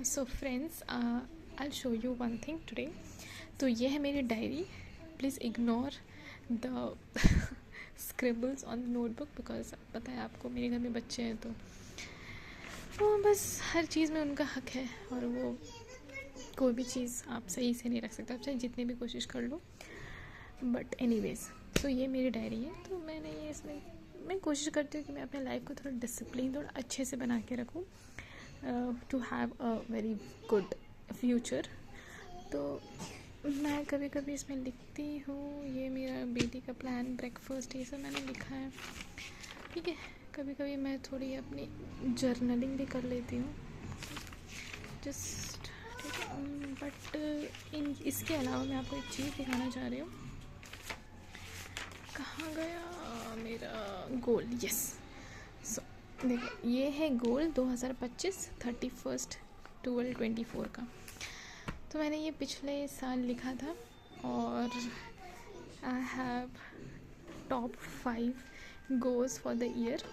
So friends, I show you one thing today. तो ये है मेरी diary. Please ignore the scribbles on the notebook because पता है आपको मेरे घर में बच्चे हैं तो बस हर चीज़ में उनका हक है और वो कोई भी चीज़ आप सही से नहीं रख सकते, आप चाहे जितनी भी कोशिश कर लो. बट एनीवेज, तो ये मेरी डायरी है. तो मैंने ये इसमें मैं कोशिश करती हूँ कि मैं अपने लाइफ को थोड़ा डिसिप्लिन थोड़ा अच्छे से बना के रखूँ to have a very good future. तो मैं कभी कभी इसमें लिखती हूँ, ये मेरा बेटी का प्लान, ब्रेकफास्ट, ये सब मैंने लिखा है. ठीक है, कभी कभी मैं थोड़ी अपनी जर्नलिंग भी कर लेती हूँ जस्ट. ठीक है, बट इसके अलावा मैं आपको एक चीज़ दिखाना चाह रही हूँ. कहाँ गया मेरा गोल? यस. सो देखिए, ये है गोल 2025 31/12/24 का. तो मैंने ये पिछले साल लिखा था और I have top 5 goals for the year.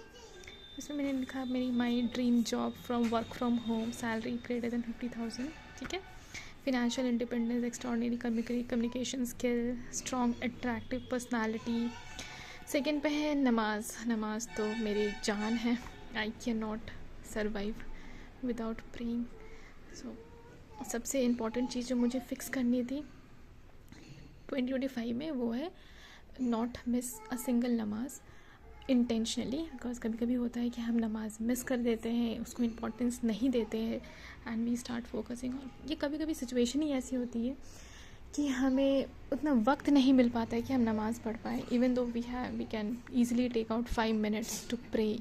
इसमें मैंने लिखा मेरी my dream job from work from home, salary greater than 50,000. ठीक है, financial independence, extraordinary communication skill, strong attractive personality. Second पे है नमाज तो मेरी जान है. I can not survive without praying. So सबसे इम्पॉर्टेंट चीज़ जो मुझे फ़िक्स करनी थी 2025 में वो है नॉट मिस अ सिंगल नमाज इंटेंशनली. बिकॉज कभी कभी होता है कि हम नमाज मिस कर देते हैं, उसको इम्पोर्टेंस नहीं देते हैं एंड वी स्टार्ट फोकसिंग. और ये कभी कभी सिचुएशन ही ऐसी होती है कि हमें उतना वक्त नहीं मिल पाता है कि हम नमाज़ पढ़ पाएँ. Even though we can easily take out 5 minutes to pray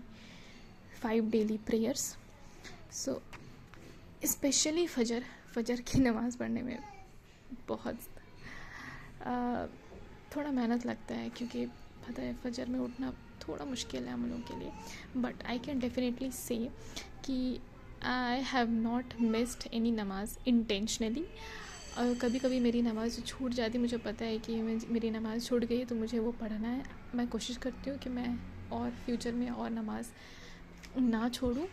5 daily prayers. So specially फजर की नमाज़ पढ़ने में बहुत थोड़ा मेहनत लगता है, क्योंकि पता है फजर में उठना थोड़ा मुश्किल है हम लोगों के लिए. बट आई कैन डेफिनेटली से कि I have not missed any नमाज इंटेंशनली. और कभी कभी मेरी नमाज़ छूट जाती, मुझे पता है कि मेरी नमाज़ छूट गई तो मुझे वो पढ़ना है. मैं कोशिश करती हूँ कि मैं और फ्यूचर में और नमाज़ ना छोड़ूँ.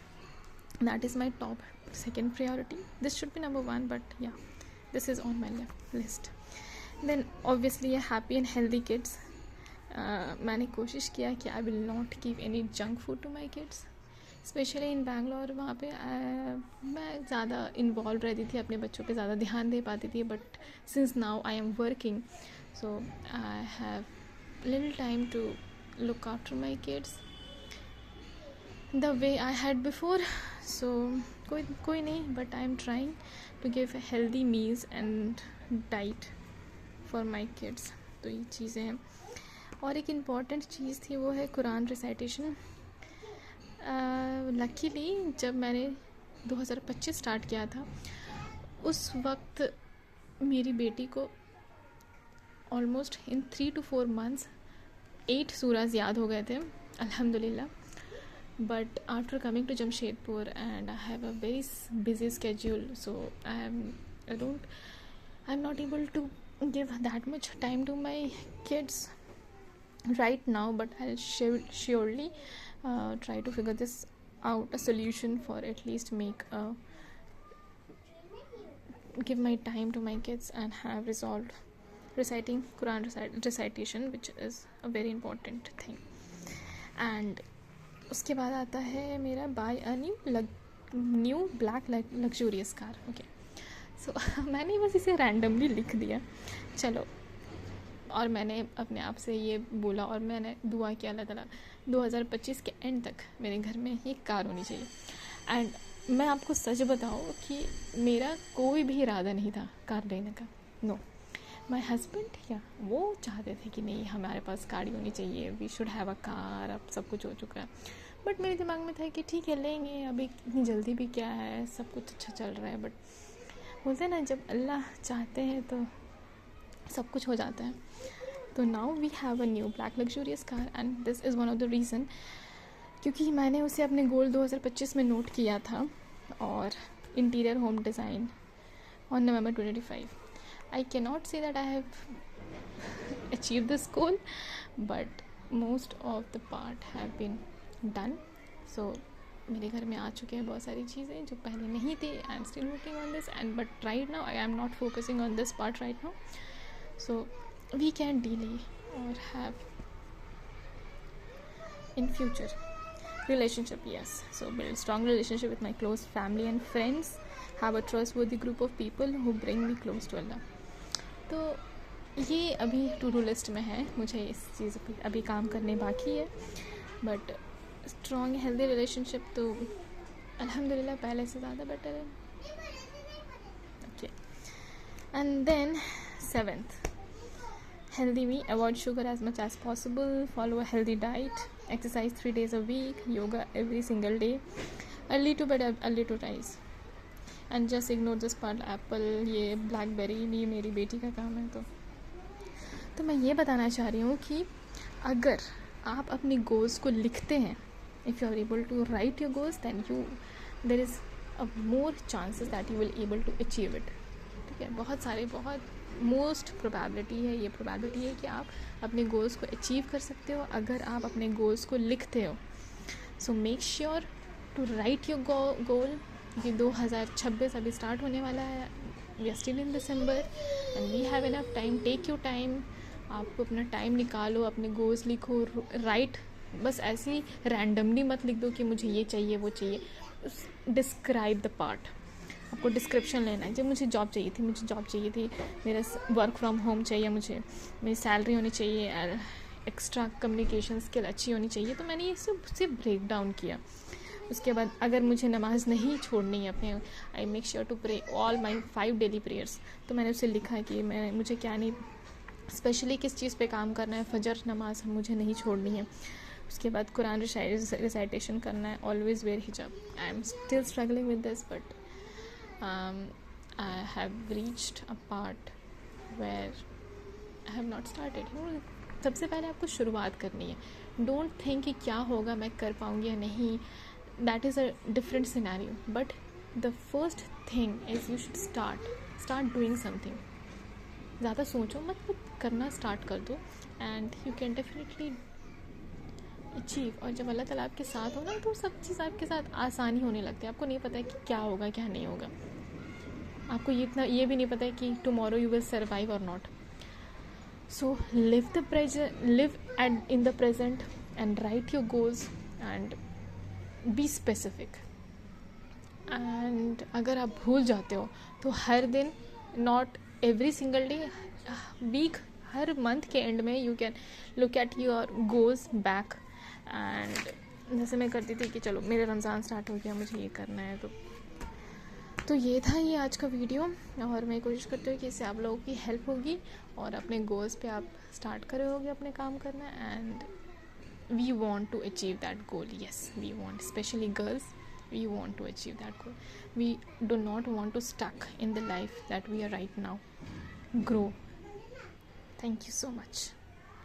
That is my top second priority. This should be number 1, but yeah this is on my list. Then obviously happy and healthy kids. मैंने कोशिश किया कि I will not give any junk food to my kids, specially in Bangalore. वहाँ पे मैं ज़्यादा involve रहती थी, अपने बच्चों पे ज़्यादा ध्यान दे पाती थी. But since now I am working, so I have little time to look after my kids the way I had before. So कोई नहीं, but I am trying to give healthy meals and diet for my kids. तो ये चीज़ें हैं. और एक important चीज़ थी वो है कुरान रिसाइटेशन. लकीली जब मैंने 2025 स्टार्ट किया था उस वक्त मेरी बेटी को ऑलमोस्ट इन 3 to 4 months 8 सूराज याद हो गए थे, अल्हम्दुलिल्लाह. But after coming to Jamshedpur and I have a very busy schedule, so I am not able to give that much time to my kids right now, but I'll surely try to figure this out, a solution for at least give my time to my kids and have resolved reciting Quran recitation, which is a very important thing. And उसके बाद आता है मेरा buy a new black luxurious car. Okay, सो मैंने बस इसे randomly लिख दिया, चलो. और मैंने अपने आप से ये बोला और मैंने दुआ किया अल्लाह ताला 2025 के एंड तक मेरे घर में ये कार होनी चाहिए. एंड मैं आपको सच बताऊँ कि मेरा कोई भी इरादा नहीं था कार लेने का. नो, माय हस्बैंड या वो चाहते थे कि नहीं हमारे पास गाड़ी होनी चाहिए, we should have a car. अब सब कुछ हो चुका है. बट मेरे दिमाग में था कि ठीक है लेंगे, अभी इतनी जल्दी भी क्या है, सब कुछ अच्छा चल रहा है. बट बोलते हैं ना, जब अल्लाह चाहते हैं तो सब कुछ हो जाता है. तो now we have a new black luxurious car and this is one of the reason, क्योंकि मैंने उसे अपने गोल 2025 में नोट किया था. और interior home design on November 25. I can not say that I have achieve this goal, but most of the part have been done. So मेरे घर में आ चुके हैं बहुत सारी चीज़ें जो पहले नहीं थी. I am still working on this and but right now I am not focusing on this part right now. So we can delay or have in future relationship. Yes, so build strong relationship with my close family and friends, have a trustworthy group of people who bring me close to Allah. तो ये अभी to do list में है, मुझे इस चीज़ पर अभी काम करने बाकी है. बट स्ट्रॉन्ग हेल्दी रिलेशनशिप तो अल्हम्दुलिल्लाह पहले से ज़्यादा बेटर है. Okay, and then 7th, healthy me, avoid sugar as much as possible, follow a healthy diet, exercise 3 days a week, yoga every single day, early to bed, early to rise, and just ignore this part. Apple, ये blackberry, ये मेरी बेटी का काम है. तो मैं ये बताना चाह रही हूँ कि अगर आप अपनी गोल्स को लिखते हैं, if you are able to write your goals, then there is a more chances that you will able to achieve it. ठीक है, बहुत मोस्ट प्रोबेबिलिटी है, ये प्रोबेबिलिटी है कि आप अपने गोल्स को अचीव कर सकते हो अगर आप अपने गोल्स को लिखते हो. So make sure to write your goal. ये 2026 अभी स्टार्ट होने वाला है. We are still in December and we have enough time. Take your time, आप अपना टाइम निकालो, अपने गोल्स लिखो. राइट, बस ऐसे ही रैंडमली मत लिख दो कि मुझे ये चाहिए वो चाहिए. Describe the part. आपको डिस्क्रिप्शन लेना है. जब मुझे जॉब चाहिए थी, मेरा वर्क फ्रॉम होम चाहिए, मुझे मेरी सैलरी होनी चाहिए, एक्स्ट्रा कम्युनिकेशन स्किल अच्छी होनी चाहिए, तो मैंने ये सिर्फ ब्रेक डाउन किया. उसके बाद अगर मुझे नमाज़ नहीं छोड़नी है अपने, I make sure to pray all my 5 daily prayers. तो मैंने उसे लिखा कि मुझे क्या नहीं, स्पेशली किस चीज़ पे काम करना है. फजर नमाज मुझे नहीं छोड़नी है. उसके बाद कुरान रिसाइटेशन करना है. ऑलवेज़ वेयर हिजाब. I am still struggling with this but I have reached a part where I have not started. सबसे पहले आपको शुरुआत करनी है. डोंट थिंक कि क्या होगा, मैं कर पाऊँगी या नहीं. That is a different scenario. But the first thing is you should start doing something. ज़्यादा सोचो मत, करना स्टार्ट कर दो and you can definitely achieve. और जब अल्लाह ताला आपके साथ हो ना, तो सब चीज़ आपके साथ आसानी होने लगती है. आपको नहीं पता है कि क्या होगा क्या नहीं होगा. आपको ये भी नहीं पता है कि टुमारो यू विल सर्वाइव और not. So live in the present and write your goals and be specific. And अगर आप भूल जाते हो तो हर दिन, not every single day, week, हर मंथ के एंड में you can look at your goals back. And जैसे मैं करती थी कि चलो मेरे रमज़ान स्टार्ट हो गया, मुझे ये करना है. तो ये था ये आज का वीडियो. और मैं कोशिश करती हूँ कि इससे आप लोगों की हेल्प होगी और अपने गोल्स पे आप स्टार्ट करे होगे अपने काम करना. And we want to achieve that goal. Yes, we want, specially girls, we want to achieve that goal. We do not want to stuck in the life that we are right now. Grow. Thank you so much.